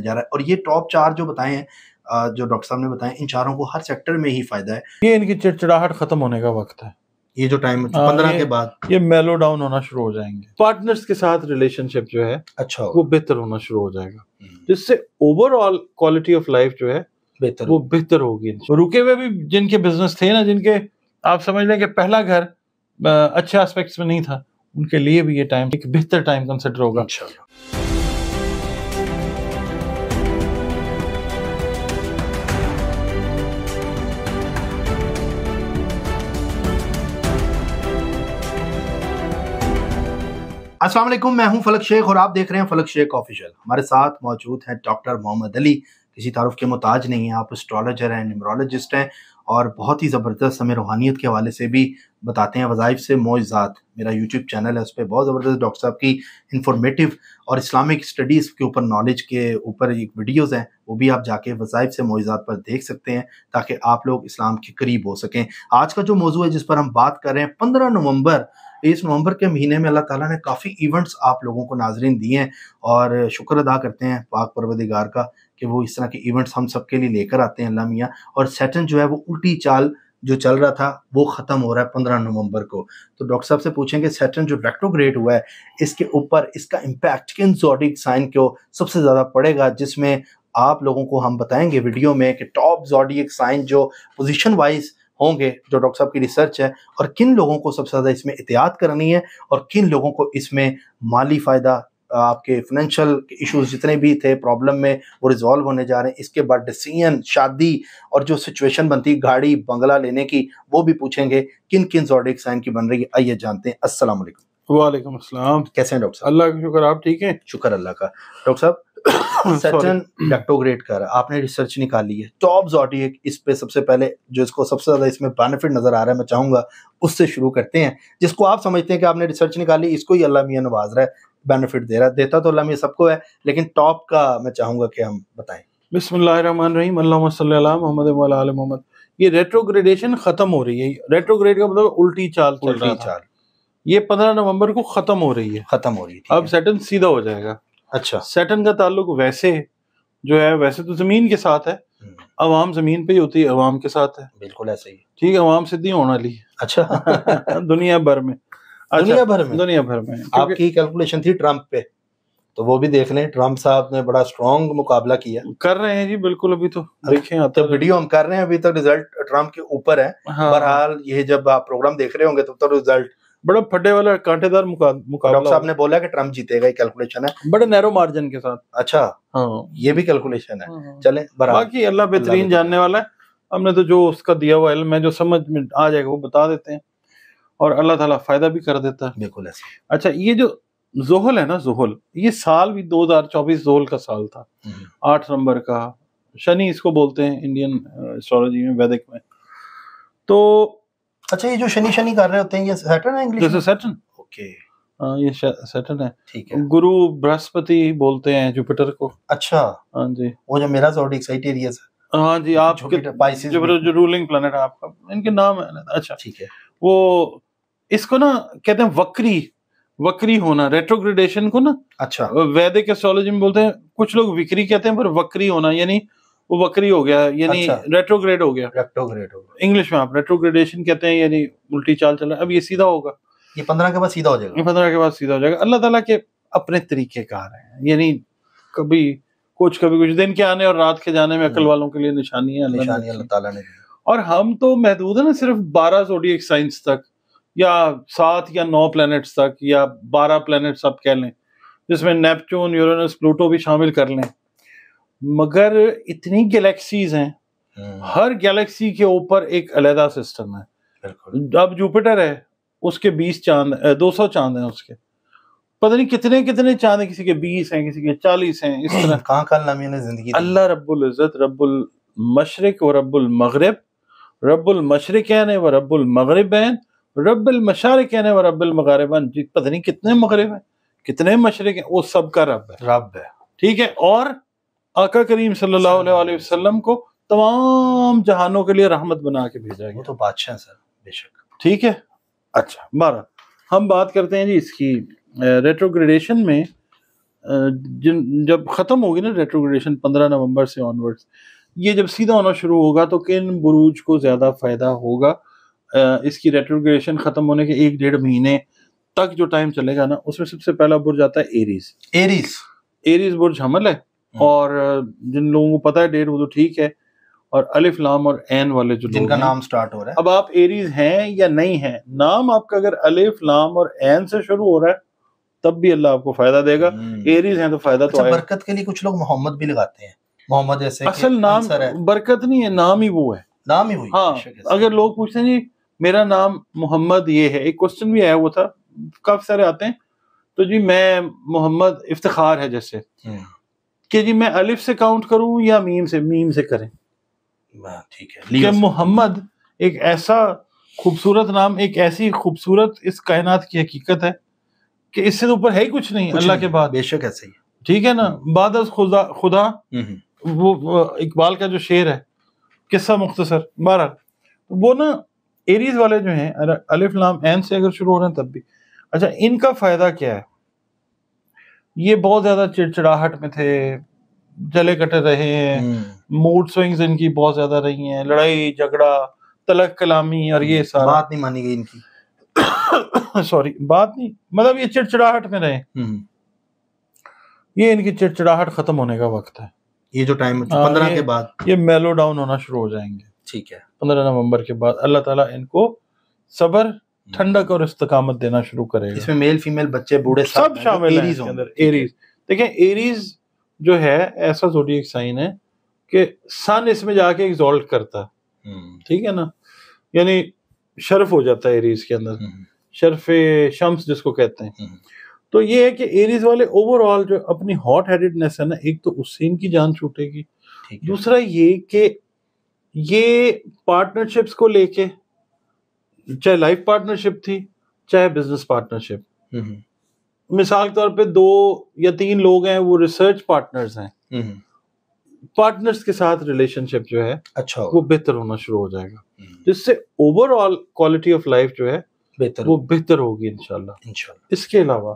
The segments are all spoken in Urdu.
جا رہا ہے. اور یہ ٹاپ 4 جو بتائے ہیں جو ڈاکٹر صاحب نے بتائے ان چاروں کو ہر سیکٹر میں ہی فائدہ ہے. یہ ان کی چڑچڑاہٹ ختم ہونے کا وقت ہے. یہ جو ٹائم 15 کے بعد یہ میلو ڈاؤن ہونا شروع ہو جائیں گے. پارٹنرز کے ساتھ ریلیشن شپ جو ہے اچھا وہ بہتر ہونا شروع ہو جائے گا, جس سے over all quality of life جو ہے وہ بہتر ہوگی. رکے ہوئے بھی جن کے بزنس تھے نا, جن کے آپ سمجھ لیں کہ پہلا گھر اچھے اسپیکٹس میں نہیں تھا, ان کے لیے بھی یہ ٹائم ایک بہتر ٹائم کنسیڈر ہوگا. السلام علیکم, میں ہوں فلک شیخ اور آپ دیکھ رہے ہیں فلک شیخ آفیشیل. ہمارے ساتھ موجود ہیں ڈاکٹر محمد علی, کسی تعارف کے محتاج نہیں ہیں, آپ اسٹرالوجر ہیں, نیمرولوجسٹ ہیں اور بہت ہی زبردست ہمیں روحانیت کے حوالے سے بھی بتاتے ہیں. وظائف سے معجزات میرا یوٹیوب چینل ہے, اس پہ بہت زبردست ڈاکٹر صاحب کی انفارمیٹیو اور اسلامک اسٹڈیز کے اوپر نالج کے اوپر ایک ویڈیوز ہیں, وہ بھی آپ جا کے وظائف سے معجزات پر دیکھ سکتے ہیں تاکہ آپ لوگ اسلام کے قریب ہو سکیں. آج کا جو موضوع ہے جس پر ہم بات کر رہے ہیں 15 نومبر, اس نومبر کے مہینے میں اللہ تعالیٰ نے کافی ایونٹس آپ لوگوں کو ناظرین دیے ہیں اور شکر ادا کرتے ہیں پاک پروردگار کا کہ وہ اس طرح کے ایونٹس ہم سب کے لیے لے کر آتے ہیں اللہ میاں. اور سیٹن جو ہے وہ الٹی چال جو چل رہا تھا وہ ختم ہو رہا ہے 15 نومبر کو. تو ڈاکٹر صاحب سے پوچھیں کہ سیٹن جو ریٹروگریڈ ہوا ہے اس کے اوپر اس کا امپیکٹ کن زوڈک سائن کو سب سے زیادہ پڑے گا, جس میں آپ لوگوں کو ہم بتائیں گے ویڈیو میں کہ ٹاپ زوڈک سائن جو پوزیشن وائز ہوں گے جو ڈاکٹر صاحب کی ریسرچ ہے, اور کن لوگوں کو سب سے زیادہ اس میں احتیاط کرنی ہے اور کن لوگوں کو اس میں مالی فائدہ, آپ کے فائنینشیل ایشوز جتنے بھی تھے پرابلم میں وہ ریزالو ہونے جا رہے ہیں. اس کے بعد ڈیسیژن, شادی اور جو سچویشن بنتی گاڑی بنگلہ لینے کی وہ بھی پوچھیں گے کن کن زوڈک سائن کی بن رہی ہے. آئیے جانتے ہیں. السلام علیکم. وعلیکم السلام. کیسے ہیں ڈاکٹر صاحب؟ اللہ کا شکر, آپ ٹھیک ہیں؟ شکر اللہ کا. ڈاکٹر صاحب سیٹن ریٹروگریڈ کر آپ نے ریسرچ نکالی ہے, ٹاپ زوڈک اس پہ سب سے پہلے جو اس کو سب سے زیادہ اس میں بینیفٹ نظر آ رہا ہے میں چاہوں گا اس سے شروع کرتے ہیں, جس کو آپ سمجھتے ہیں کہ آپ نے ریسرچ نکالی اس کو ہی اللہ میاں نواز رہا ہے, بینیفٹ دے رہا ہے, دیتا تو اللہ میاں سب کو ہے لیکن ٹاپ کا میں چاہوں گا کہ ہم بتائیں. بسم اللہ الرحمن الرحیم, اللہم صلی علی محمد وعلی آل محمد. یہ ریٹروگریڈیشن ختم ہو رہی ہے. ریٹروگریڈ کا مطلب الٹی چال چل رہا تھا, یہ 15 نومبر کو ختم ہو رہی ہے. اب سیٹن سیدھا ہو جائے گا. اچھا, سیٹن کا تعلق ویسے جو ہے ویسے تو زمین کے ساتھ ہے, عوام زمین پہ ہی ہوتی ہے, عوام کے ساتھ ہے. بالکل ایسا ہی. ٹھیک ہے, عوام سیدھی ہونے والی ہے. اچھا دنیا بھر میں. دنیا بھر میں آپ کی کیلکولیشن تھی ٹرمپ پہ, تو وہ بھی دیکھ لیں, ٹرمپ صاحب نے بڑا اسٹرانگ مقابلہ کیا. کر رہے ہیں جی بالکل, ابھی تو دیکھیں تو ویڈیو ہم کر رہے ہیں, ابھی تک رزلٹ ٹرمپ کے اوپر ہے. بہرحال یہ جب آپ پروگرام دیکھ رہے ہوں گے تو رزلٹ بڑا پھٹے والا کانٹے دار مقابلہ. ڈاکٹر صاحب نے بولا کہ ٹرمپ جیتے گا, یہ کیلکولیشن ہے بڑے نیرو مارجن کے ساتھ. اچھا ہاں, یہ بھی کیلکولیشن ہے. چلیں باقی اللہ بہترین جاننے والا ہے. ہم نے تو جو اس کا دیا ہوا علم ہے جو سمجھ میں آ جائے گا وہ بتا دیتے ہیں, اور اللہ تعالیٰ فائدہ بھی کر دیتا ہے. بالکل ایسا. اچھا, یہ جو زحل ہے نا, زحل یہ سال بھی 2024 زحل کا سال تھا, 8 نمبر کا. شنی اس کو بولتے ہیں انڈین ایسٹرولوجی میں, ویدک میں. تو اچھا, یہ جو شنی کر رہے ہوتے ہیں یہ سیٹرن ہے انگلش میں؟ سیٹرن. اوکے, ہاں یہ سیٹرن ہے. ٹھیک ہے. گرو برہسپتی بولتے ہیں جوپیٹر کو. اچھا, ہاں جی, وہ جو میرا زوڈک سائٹیریس ہے. ہاں جی, آپ جو رولنگ پلانٹ ہے آپ کا, ان کے نام ہے. اچھا ٹھیک ہے. وہ اس کو نا کہتے ہیں وکری ہونا, ریٹروگریڈیشن کو نا. اچھا, ویدک ایسٹرولوجی میں بولتے ہیں, کچھ لوگ وکری کہتے ہیں, پر وکری ہونا یعنی وہ وکری ہو گیا, یعنی ریٹروگریڈ ہو گیا. انگلش میں آپ ریٹروگریڈیشن کہتے ہیں, یعنی الٹی چال چل رہا ہے. اب یہ سیدھا ہوگا, یہ 15 کے بعد سیدھا ہو جائے گا. 15 کے بعد سیدھا ہو جائے گا. اللہ تعالیٰ کے اپنے طریقے کار ہیں, یعنی کبھی کچھ دن کے آنے اور رات کے جانے میں عقل والوں کے لیے نشانی ہے اللہ تعالیٰ نے. اور ہم تو محدود ہے نا صرف 12 زوڈیک سائنس تک, یا 7 یا 9 پلینٹس تک, یا 12 پلینٹس آپ کہہ لیں, جس میں نیپچون, یورینس, پلوٹو بھی شامل کر لیں. مگر اتنی گیلیکسیز ہیں, ہر گیلیکسی کے اوپر ایک علیحدہ سسٹم ہے. اب جوپیٹر ہے, اس کے 20 چاند, 200 چاند ہیں اس کے, پتہ نہیں کتنے چاند ہیں, کسی کے 20 ہیں, کسی کے 40 ہیں. اس طرح کہاں کہاں اللہ نے زندگی. اللہ رب العزت رب المشرق و رب المغرب, رب المشرقین و رب المغربین, رب المشارقین و رب المغربین. پتہ نہیں کتنے مغرب ہیں, کتنے مشرق ہیں, وہ سب کا رب ہے. ٹھیک ہے. اور آقا کریم صلی اللہ علیہ وسلم کو تمام جہانوں کے لیے رحمت بنا کے بھیجا گیا. وہ تو بادشاہ سر, بے شک. ٹھیک ہے. اچھا, 12 ہم بات کرتے ہیں جی اس کی ریٹروگریڈیشن میں. جب ختم ہوگی نا ریٹروگریشن 15 نومبر سے آنورڈس، یہ جب سیدھا ہونا شروع ہوگا تو کن بروج کو زیادہ فائدہ ہوگا؟ اس کی ریٹروگریشن ختم ہونے کے 1-1.5 مہینے تک جو ٹائم چلے گا نا، اس میں سب سے پہلا برج آتا ہے ایریز برج حمل ہے، اور جن لوگوں کو پتا ہے ڈیٹ وہ تو ٹھیک ہے، اور الف لام اور عین والے جو جن کا نام سٹارٹ ہو رہا ہے، اب آپ ایریز ہیں یا نہیں ہیں، نام آپ کا اگر الف لام اور عین سے شروع ہو رہا ہے تب بھی اللہ آپ کو فائدہ دے گا، ایریز ہیں تو فائدہ تو آئے گا۔ برکت کے لیے کچھ لوگ محمد بھی لگاتے ہیں، محمد جیسے اصل نام برکت نہیں ہے، نام ہی وہ ہے، نام ہی ہوئی۔ ہاں اگر لوگ پوچھتے ہیں جی میرا نام محمد یہ ہے، ایک کوسچن بھی آیا ہوا تھا، کافی سارے آتے ہیں، تو جی میں محمد افتخار ہے جیسے کہ جی میں الف سے کاؤنٹ کروں یا میم سے کریں، ٹھیک ہے، کہ محمد ایک ایسا خوبصورت نام، ایک ایسی خوبصورت اس کائنات کی حقیقت ہے کہ اس سے اوپر ہے ہی کچھ نہیں اللہ کے بعد، بے شک ایسے ہی، ٹھیک ہے نا، بعد از خدا وہ اقبال کا جو شعر ہے، قصہ مختصر، بہرحال وہ نا ایریز والے جو ہیں الف لام عین سے اگر شروع ہو رہے ہیں تب بھی اچھا، ان کا فائدہ کیا ہے؟ یہ بہت زیادہ چڑچڑاہٹ میں تھے، جلے کٹے رہے ہیں، موڈ سوئنگز ان کی بہت زیادہ رہی ہیں، لڑائی جھگڑا تلک کلامی، اور یہ سارا بات نہیں مانی گئی ان کی بات نہیں، مطلب یہ چڑچڑاہٹ میں رہے، یہ ان کی چڑچڑاہٹ ختم ہونے کا وقت ہے، یہ جو ٹائم 15 کے بعد یہ میلو ڈاؤن ہونا شروع ہو جائیں گے، ٹھیک ہے، 15 نومبر کے بعد اللہ تعالیٰ ان کو صبر، ٹھنڈک اور استقامت دینا شروع کرے گا۔ اس میں میل فیمیل بچے بوڑھے سب شامل ہیں اس کے اندر۔ ایریز دیکھیں، ایریز جو ہے ایسا زوڈیک سائن ہے کہ سن اس میں جا کے ایگزالٹ کرتا ہے، ٹھیک ہے نا، یعنی شرف ہو جاتا ہے ایریز کے اندر، شرف شمس جس کو کہتے ہیں۔ تو یہ ہے کہ ایریز والے اوور آل جو اپنی ہاٹ ہیڈڈنس ہے نا، ایک تو اس سے ان کی جان چھوٹے گی، دوسرا یہ کہ یہ پارٹنرشپس کو لے کے، چاہے لائف پارٹنرشپ تھی چاہے بزنس پارٹنرشپ، مثال کے طور پہ 2 یا 3 لوگ ہیں، وہ ریسرچ پارٹنرز ہیں، پارٹنرز کے ساتھ ریلیشن شپ جو ہے اچھا وہ بہتر ہونا شروع ہو جائے گا، جس سے over all quality of life جو ہے وہ بہتر ہوگی انشاءاللہ۔ اس کے علاوہ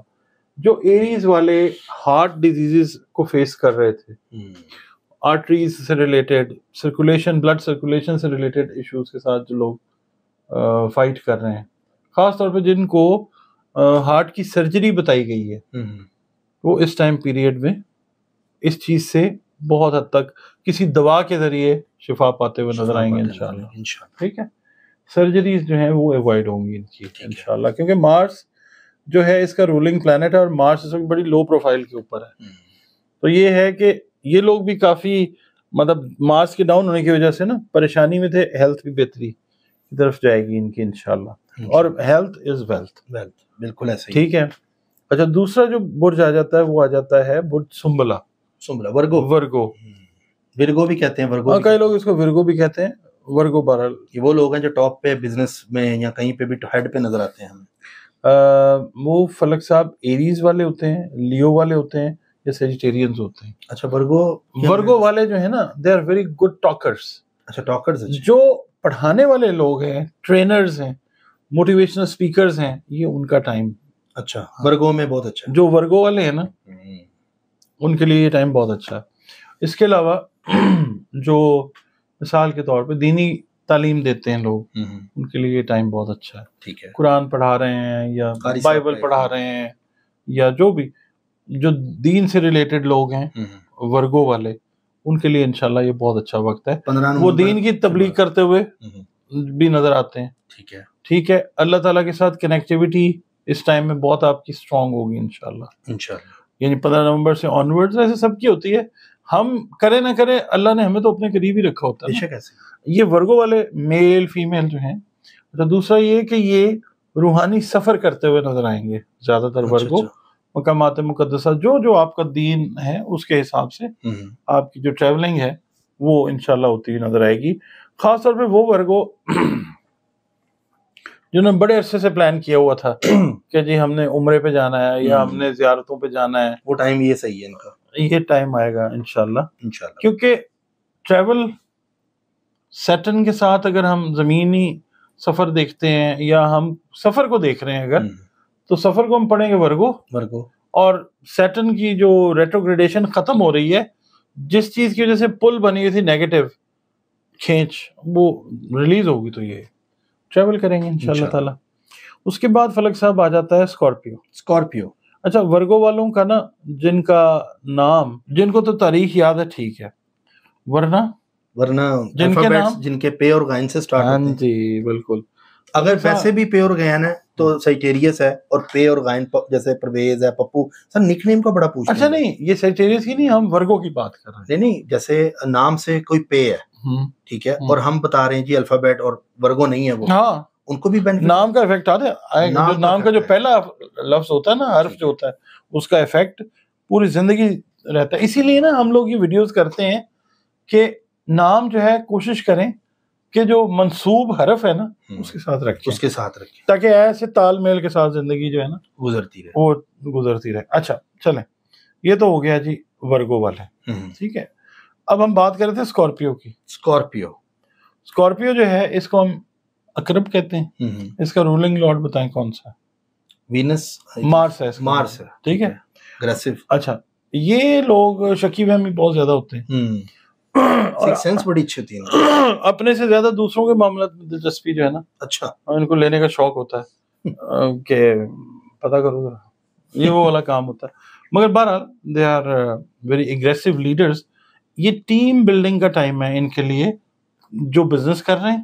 جو ایریز والے ہارٹ ڈیزیزز کو فیس کر رہے تھے، آرٹریز سے ریلیٹڈ، سرکولیشن، بلڈ سرکولیشن سے ریلیٹڈ ایشوز کے ساتھ جو لوگ فائٹ کر رہے ہیں، خاص طور پہ جن کو ہارٹ کی سرجری بتائی گئی ہے، وہ اس ٹائم پیریڈ میں اس چیز سے بہت حد تک کسی دوا کے ذریعے شفا پاتے ہوئے نظر آئیں گے انشاءاللہ، ٹھیک ہے۔ سرجریز جو ہیں وہ ایوائڈ ہوں گی ان کی انشاءاللہ، کیونکہ مارس جو ہے اس کا رولنگ پلانٹ ہے، اور مارس اس میں بڑی لو پروفائل کے اوپر ہے، تو یہ ہے کہ یہ لوگ بھی کافی مطلب مارس کے ڈاؤن ہونے کی وجہ سے نا پریشانی میں تھے، ہیلتھ بھی بہتری کی طرف جائے گی ان کی انشاءاللہ، اور ہیلتھ از ویلتھ، بالکل ایسے ٹھیک ہے۔ اچھا، دوسرا جو برج آ جاتا ہے وہ آ جاتا ہے برج سنبلا، ورگو بھی کہتے ہیں، ورگو کئی لوگ اس کو ورگو بھی کہتے ہیں، ورگو بہرحال یہ وہ لوگ ہیں جو ٹاپ پہ بزنس میں یا کہیں پہ بھی ہیڈ پہ نظر آتے ہیں ہمیں۔ وہ فلک صاحب ایریز والے ہوتے ہیں، لیو والے ہوتے ہیں، یا سیجیٹیرینز ہوتے ہیں۔ اچھا، ورگو والے جو ہیں نا، they are very good talkers. اچھا، ٹاکرز جو پڑھانے والے لوگ ہیں، ٹرینرز ہیں، موٹیویشنل اسپیکرز ہیں، یہ ان کا ٹائم، اچھا ورگو میں بہت اچھا، جو ورگو والے ہیں نا ان کے لیے یہ ٹائم بہت اچھا ہے۔ اس کے علاوہ جو مثال کے طور پہ دینی تعلیم دیتے ہیں لوگ، ان کے لیے یہ ٹائم بہت اچھا ہے، ٹھیک ہے۔ قرآن پڑھا رہے ہیں یا بائبل پڑھا رہے ہیں، یا جو بھی جو دین سے ریلیٹڈ لوگ ہیں ورگو والے، ان کے لیے انشاءاللہ یہ بہت اچھا وقت ہے، وہ دین کی تبلیغ کرتے ہوئے بھی نظر آتے ہیں، ٹھیک ہے۔ اللہ تعالیٰ کے ساتھ کنیکٹیوٹی اس ٹائم میں بہت آپ کی اسٹرانگ ہوگی انشاءاللہ، یعنی 15 نومبر سے آنورڈز، ایسے سب کی ہوتی ہے، ہم کرے نہ کرے اللہ نے ہمیں تو اپنے قریب ہی رکھا ہوتا ہے۔ یہ ورگو والے میل فیمیل جو ہیں، تو دوسرا یہ کہ یہ روحانی سفر کرتے ہوئے نظر آئیں گے زیادہ تر ورگو، مقامات مقدسہ جو آپ کا دین ہے اس کے حساب سے آپ کی جو ٹریولنگ ہے وہ انشاءاللہ ہوتی ہوئی نظر آئے گی۔ خاص طور پہ وہ ورگو جنہوں نے بڑے عرصے سے پلان کیا ہوا تھا کہ جی ہم نے عمرے پہ جانا ہے یا ہم نے زیارتوں پہ جانا ہے، وہ ٹائم یہ صحیح ہے ان کا، یہ ٹائم آئے گا انشاءاللہ، کیونکہ ٹریول سیٹن کے ساتھ اگر ہم زمینی سفر دیکھتے ہیں یا ہم سفر کو دیکھ رہے ہیں اگر، تو سفر کو ہم پڑھیں گے ورگو، اور سیٹرن کی جو ریٹروگریڈیشن ختم ہو رہی ہے، جس چیز کی وجہ سے پل بنی ہوئی تھی نیگیٹو کھینچ، وہ ریلیز ہوگی تو یہ ٹریول کریں گے انشاءاللہ تعالی. اس کے بعد فلک صاحب آ جاتا ہے اسکارپیو. اچھا، ورگو والوں کا نا، جن کا نام، جن کو تو تاریخ یاد ہے ٹھیک ہے، ورنہ جن کے نام جن کے پے اور غائن سے سٹارٹ ہوتے ہیں. جی بالکل. اگر ویسے بھی پے اور غین ہے تو سیجیٹیریس ہے، اور پے اور غائن جیسے پرویز ہے، پپو. سر نک نیم کا بڑا پوچھنا. اچھا نہیں، یہ سیجیٹیریس ہی نہیں، ہم ورگو کی بات کر رہے ہیں. نہیں، جیسے نام سے کوئی پے ہے، ٹھیک ہے، اور ہم بتا رہے ہیں جی الفابیٹ، اور ورگو نہیں ہے وہ. ہاں، ان کو بھی نام کا افیکٹ آتا ہے. نام کا جو پہلا لفظ ہوتا ہے نا، حرف جو ہوتا ہے، اس کا افیکٹ پوری زندگی رہتا ہے. اسی لیے نا ہم لوگ یہ ویڈیوز کرتے ہیں کہ نام جو ہے کوشش کریں کہ جو منسوب حرف ہے نا اس کے ساتھ رکھیں، تاکہ ایسے تال میل کے ساتھ زندگی جو ہے نا گزرتی رہے. اچھا چلیں، یہ تو ہو گیا جی ورگو والے. ٹھیک ہے، اب ہم بات کر رہے تھے اسکارپیو کی. اسکارپیو جو ہے، اس کو ہم اقرب کہتے ہیں. اس کا رولنگ لارڈ بتائیں کون سا؟ وینس، مارس ہے. ٹھیک ہے، اگریسو. اچھا، یہ لوگ شکی فہمی بہت زیادہ ہوتے ہیں، سینس بڑی اچھی ہوتی ہے، اپنے سے زیادہ دوسروں کے معاملات میں دلچسپی جو ہے نا، اچھا ان کو لینے کا شوق ہوتا ہے کہ پتہ کرو ذرا، یہ وہ والا کام ہوتا ہے. مگر بہرحال they are very aggressive leaders. یہ ٹیم بلڈنگ کا ٹائم ہے ان کے لیے. جو بزنس کر رہے ہیں،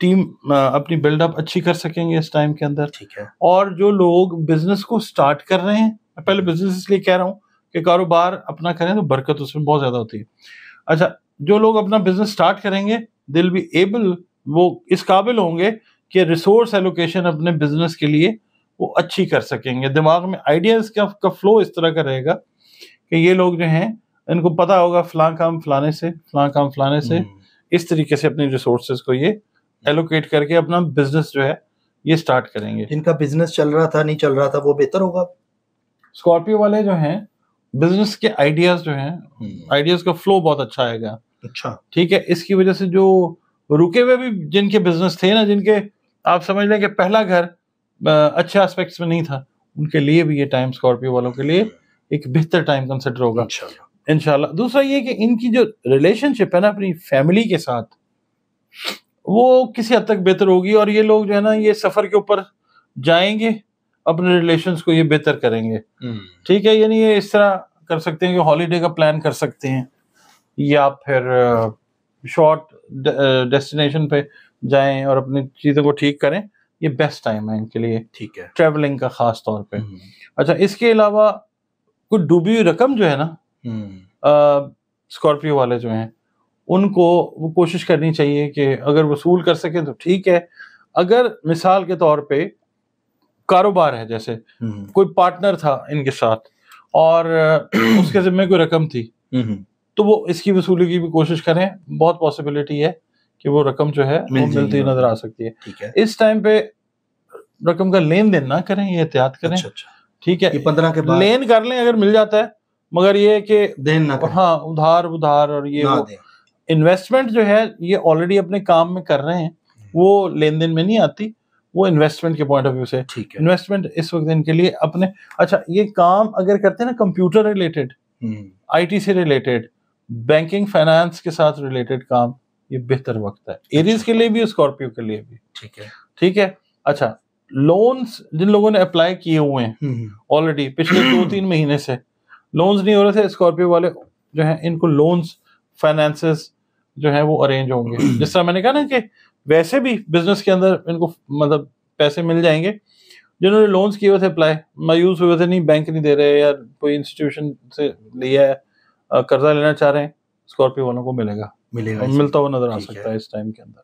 ٹیم اپنی بلڈ اپ اچھی کر سکیں گے اس ٹائم کے اندر. ٹھیک ہے. اور جو لوگ بزنس کو سٹارٹ کر رہے ہیں، پہلے بزنس اس لیے کہہ رہا ہوں کہ کاروبار اپنا کریں تو برکت اس میں بہت زیادہ ہوتی ہے. اچھا، جو لوگ اپنا بزنس سٹارٹ کریں گے، دل بی ایبل، وہ اس قابل ہوں گے کہ ریسورس ایلوکیشن اپنے بزنس کے لیے وہ اچھی کر سکیں گے. دماغ میں آئیڈیاز کا فلو اس طرح کا رہے گا کہ یہ لوگ جو ہیں ان کو پتا ہوگا فلاں کام فلانے سے اس طریقے سے اپنی ریسورسز کو یہ ایلوکیٹ کر کے اپنا بزنس جو ہے یہ سٹارٹ کریں گے. جن کا بزنس چل رہا تھا، نہیں چل رہا تھا، وہ بہتر ہوگا. اسکارپیو والے جو ہیں، بزنس کے آئیڈیاز جو ہیں، آئیڈیاز کا فلو بہت اچھا آئے گا. اچھا، ٹھیک ہے. اس کی وجہ سے جو رکے ہوئے بھی جن کے بزنس تھے نا، جن کے آپ سمجھ لیں کہ پہلا گھر اچھے اسپیکٹس میں نہیں تھا، ان کے لیے بھی یہ ٹائم اسکارپیو والوں کے لیے ایک بہتر ٹائم کنسیڈر ہوگا انشاءاللہ. دوسرا یہ کہ ان کی جو ریلیشن شپ ہے نا اپنی فیملی کے ساتھ، وہ کسی حد تک بہتر ہوگی. اور یہ لوگ جو ہے نا، یہ سفر کے اوپر جائیں گے، اپنے ریلیشنز کو یہ بہتر کریں گے. ٹھیک ہے، یعنی یہ اس طرح کر سکتے ہیں کہ ہالیڈے کا پلان کر سکتے ہیں، یا پھر شارٹ ڈیسٹینیشن پہ جائیں اور اپنی چیزوں کو ٹھیک کریں. یہ بیسٹ ٹائم ہے ان کے لیے، ٹھیک ہے، ٹریولنگ کا خاص طور پہ. اچھا، اس کے علاوہ کوئی ڈوبی ہوئی رقم جو ہے نا، اسکارپیو والے جو ہیں ان کو وہ کوشش کرنی چاہیے کہ اگر وصول کر سکیں تو ٹھیک ہے. اگر مثال کے طور پہ کاروبار ہے، جیسے کوئی پارٹنر تھا ان کے ساتھ اور اس کے ذمہ کوئی رقم تھی، تو وہ اس کی وصولی کی بھی کوشش کریں. بہت پاسبلٹی ہے کہ وہ رقم جو ہے وہ ملتی نظر آ سکتی ہے. اس ٹائم پہ رقم کا لین دین نہ کریں، یہ احتیاط کریں. ٹھیک ہے، 15 کے بعد لین کر لیں اگر مل جاتا ہے، مگر یہ کہ دین نہ کریں. ہاں، ادھار اور یہ انویسٹمنٹ جو ہے یہ آلریڈی اپنے کام میں کر رہے ہیں، وہ لین دین میں نہیں آتی، وہ انویسٹمنٹ کے پوائنٹ آف ویو سے. انویسٹمنٹ اس وقت ان کے لیے اپنے، اچھا یہ کام اگر کرتے ہیں نا کمپیوٹر ریلیٹڈ، آئی ٹی سے ریلیٹڈ، بینکنگ فائنانس کے ساتھ ریلیٹڈ کام، یہ بہتر وقت ہے ایریز کے لیے بھی، اسکارپیو کے لیے بھی. ٹھیک ہے. اچھا، لونز جن لوگوں نے اپلائی کیے ہوئے ہیں آلریڈی پچھلے 2-3 مہینے سے لونز نہیں ہو رہے تھے، اسکارپیو والے جو ہیں ان کو لونز فائنانسز جو ہیں وہ ارینج ہوں گے. جس طرح میں نے کہا نا کہ ویسے بھی بزنس کے اندر ان کو مطلب پیسے مل جائیں گے. جنہوں نے لونز کیے ہوئے تھے اپلائی، مایوس ہوئے تھے، نہیں بینک نہیں دے رہے یا کوئی انسٹیٹیوشن سے لیا ہے، قرضہ لینا چاہ رہے ہیں، اسکارپیو والوں کو ملے گا، ملتا ہوا نظر آ سکتا ہے اس ٹائم کے اندر.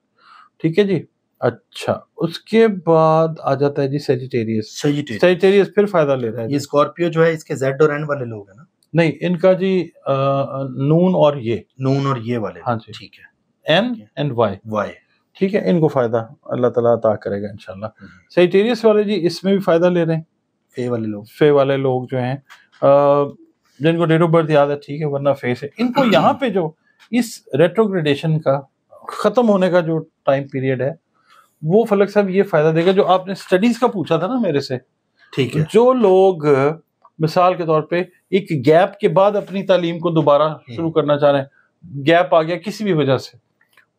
ٹھیک ہے جی. اچھا، اس کے بعد آ جاتا ہے جی سیجیٹیریس پھر فائدہ لے رہا ہے. یہ اسکارپیو جو ہے اس کے زیڈ اور این والے لوگ ہیں نا؟ نہیں، ان کا جی نون اور یہ والے. ہاں جی، ٹھیک ہے. N and Y. ٹھیک ہے، ان کو فائدہ اللہ تعالیٰ عطا کرے گا انشاءاللہ. سیجیٹیریس والے جی اس میں بھی فائدہ لے رہے ہیں. فے والے لوگ جو ہیں جن کو ڈیٹ آف برتھ یاد ہے، ٹھیک ہے، ورنہ فے سے ان کو یہاں پہ جو اس ریٹروگریڈیشن کا ختم ہونے کا جو ٹائم پیریڈ ہے، وہ فلک صاحب یہ فائدہ دے گا جو آپ نے اسٹڈیز کا پوچھا تھا نا میرے سے. ٹھیک ہے. جو لوگ مثال کے طور پہ ایک گیپ کے بعد اپنی تعلیم کو دوبارہ شروع کرنا چاہ رہے ہیں، گیپ آ گیا کسی بھی وجہ سے،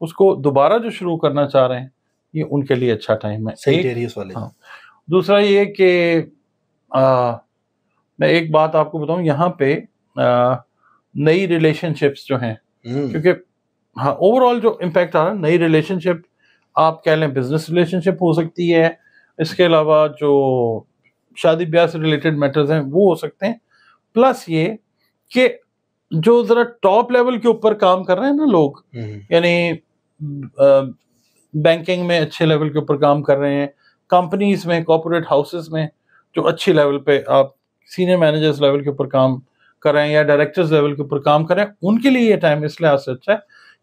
اس کو دوبارہ جو شروع کرنا چاہ رہے ہیں، یہ ان کے لیے اچھا ٹائم ہے. ہاں. دوسرا یہ کہ میں ایک بات آپ کو بتاؤں، یہاں پہ نئی ریلیشن شپس جو ہیں، کیونکہ ہاں اوور آل جو امپیکٹ آ رہا ہے، نئی ریلیشن شپ آپ کہہ لیں بزنس ریلیشن شپ ہو سکتی ہے، اس کے علاوہ جو شادی بیاہ سے ریلیٹڈ میٹرز ہیں وہ ہو سکتے ہیں، پلس یہ کہ جو ذرا ٹاپ لیول کے اوپر کام کر رہے ہیں نا لوگ، یعنی بینکنگ میں اچھے لیول کے اوپر کام کر رہے ہیں، کمپنیز میں، کارپوریٹ ہاؤسز میں جو اچھی لیول پہ آپ سینئر مینیجرز لیول کے اوپر کام کر رہے ہیں یا ڈائریکٹرز لیول کے اوپر کام کر رہے ہیں، ان کے لیے یہ ٹائم اس لحاظ سے اچھا ہے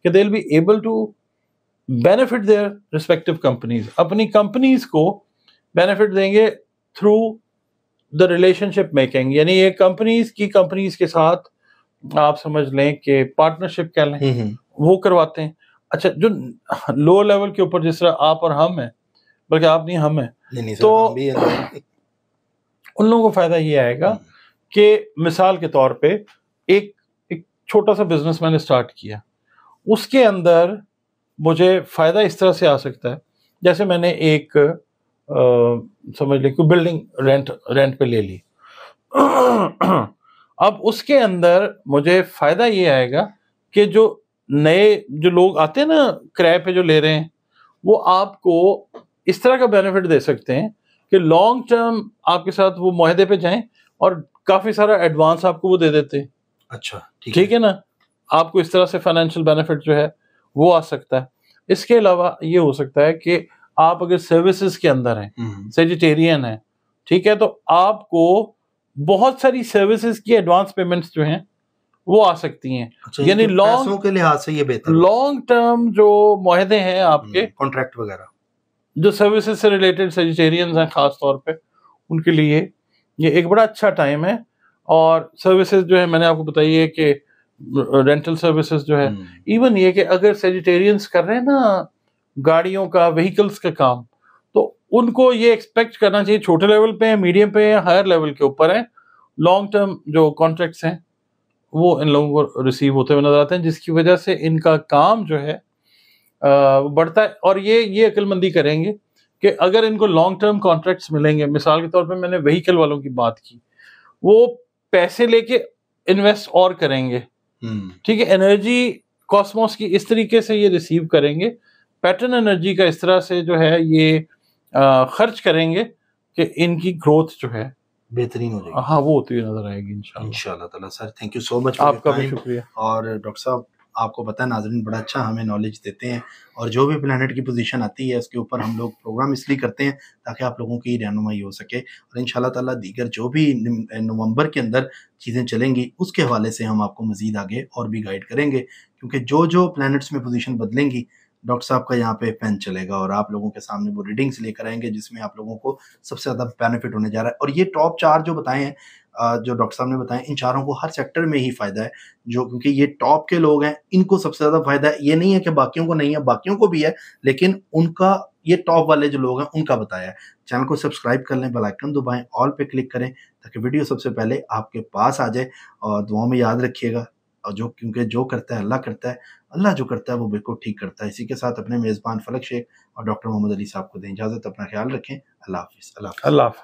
کہ they'll be able to benefit their respective companies، اپنی کمپنیز کو بینیفٹ دیں گے through the relation ship making, یعنی یہ کمپنیز کے ساتھ آپ سمجھ لیں کہ پارٹنرشپ کہہ لیں، وہ کرواتے ہیں. اچھا جو لو لیول کے اوپر جس طرح آپ اور ہم ہیں، بلکہ آپ نہیں ہم ہیں، تو ان لوگوں کو فائدہ یہ آئے گا کہ مثال کے طور پہ ایک چھوٹا سا بزنس میں نے اسٹارٹ کیا، اس کے اندر مجھے فائدہ اس طرح سے آ سکتا ہے، جیسے میں نے ایک سمجھ لیں کہ بلڈنگ رینٹ پہ لے لی، اب اس کے اندر مجھے فائدہ یہ آئے گا کہ جو لوگ آتے ہیں نا کرائے پہ جو لے رہے ہیں، وہ آپ کو اس طرح کا بینیفٹ دے سکتے ہیں کہ لانگ ٹرم آپ کے ساتھ وہ معاہدے پہ جائیں اور کافی سارا ایڈوانس آپ کو وہ دے دیتے ہیں. اچھا ٹھیک ہے نا، آپ کو اس طرح سے فائنینشیل بینیفٹ جو ہے وہ آ سکتا ہے. اس کے علاوہ یہ ہو سکتا ہے کہ آپ اگر سروسز کے اندر ہیں، سیجیٹیرین ہیں، ٹھیک ہے، تو آپ کو بہت ساری سروسز کی ایڈوانس پیمنٹس جو ہیں وہ آ سکتی ہیں. یعنی پیسوں کے لحاظ سے یہ بہتر، لانگ ٹرم جو معاہدے ہیں آپ کے، کانٹریکٹ وغیرہ جو سروسز سے ریلیٹڈ سیجیٹیرینز ہیں خاص طور پہ، ان کے لیے یہ ایک بڑا اچھا ٹائم ہے. اور سروسز جو ہے میں نے آپ کو بتائی ہے کہ رینٹل سروسز جو ہے، ایون یہ کہ اگر سیجیٹیرینز کر رہے ہیں نا گاڑیوں کا، وہیکلز کا کام، تو ان کو یہ ایکسپیکٹ کرنا چاہیے چھوٹے لیول پہ ہیں، میڈیم پہ ہیں، ہائر لیول کے اوپر ہیں، لانگ ٹرم جو کانٹریکٹس ہیں وہ ان لوگوں کو ریسیو ہوتے ہوئے نظر آتے ہیں، جس کی وجہ سے ان کا کام جو ہے بڑھتا ہے. اور یہ عقل مندی کریں گے کہ اگر ان کو لانگ ٹرم کانٹریکٹس ملیں گے، مثال کے طور پہ میں نے وہیکل والوں کی بات کی، وہ پیسے لے کے انویسٹ اور کریں گے، ٹھیک ہے، انرجی کاسموس کی اس طریقے سے یہ ریسیو کریں گے، پیٹرن انرجی کا اس طرح سے جو ہے یہ خرچ کریں گے کہ ان کی گروتھ جو ہے بہترین ہو جائے گی. ہاں وہ ہوتی ہوئی نظر آئے گی انشاءاللہ تعالیٰ. سر تھینک یو سو مچ، آپ کا بھی شکریہ. اور ڈاکٹر صاحب آپ کو پتہ ہے ناظرین بڑا اچھا ہمیں نالج دیتے ہیں، اور جو بھی پلانٹ کی پوزیشن آتی ہے اس کے اوپر ہم لوگ پروگرام اس لیے کرتے ہیں تاکہ آپ لوگوں کی رہنمائی ہو سکے. اور انشاءاللہ تعالیٰ دیگر جو بھی نومبر کے اندر چیزیں چلیں گی اس کے حوالے سے ہم آپ کو مزید آگے اور بھی گائیڈ کریں گے، کیونکہ جو پلانٹس میں پوزیشن بدلیں گی ڈاکٹر صاحب کا یہاں پہ پین چلے گا، اور آپ لوگوں کے سامنے وہ ریڈنگز لے کر آئیں گے جس میں آپ لوگوں کو سب سے زیادہ بینیفٹ ہونے جا رہا ہے. اور یہ ٹاپ 4 جو بتائے ہیں، جو ڈاکٹر صاحب نے بتائیں، ان چاروں کو ہر سیکٹر میں ہی فائدہ ہے، کیونکہ یہ ٹاپ کے لوگ ہیں، ان کو سب سے زیادہ فائدہ ہے. یہ نہیں ہے کہ باقیوں کو نہیں ہے، باقیوں کو بھی ہے، لیکن ان کا یہ ٹاپ والے جو لوگ ہیں ان کا بتایا ہے. چینل کو سبسکرائب کر لیں، بیل آئیکن دبائیں، آل پہ کلک کریں تاکہ ویڈیو سب سے پہلے آپ کے پاس آ جائے. اور دعاؤں میں یاد رکھیے گا، اور کیونکہ جو کرتا ہے اللہ کرتا ہے، اللہ جو کرتا ہے وہ بالکل ٹھیک کرتا ہے. اسی کے ساتھ اپنے میزبان فلک شیخ اور ڈاکٹر محمد علی صاحب کو دیں اجازت، اپنا خیال رکھیں. اللہ حافظ. اللہ حافظ.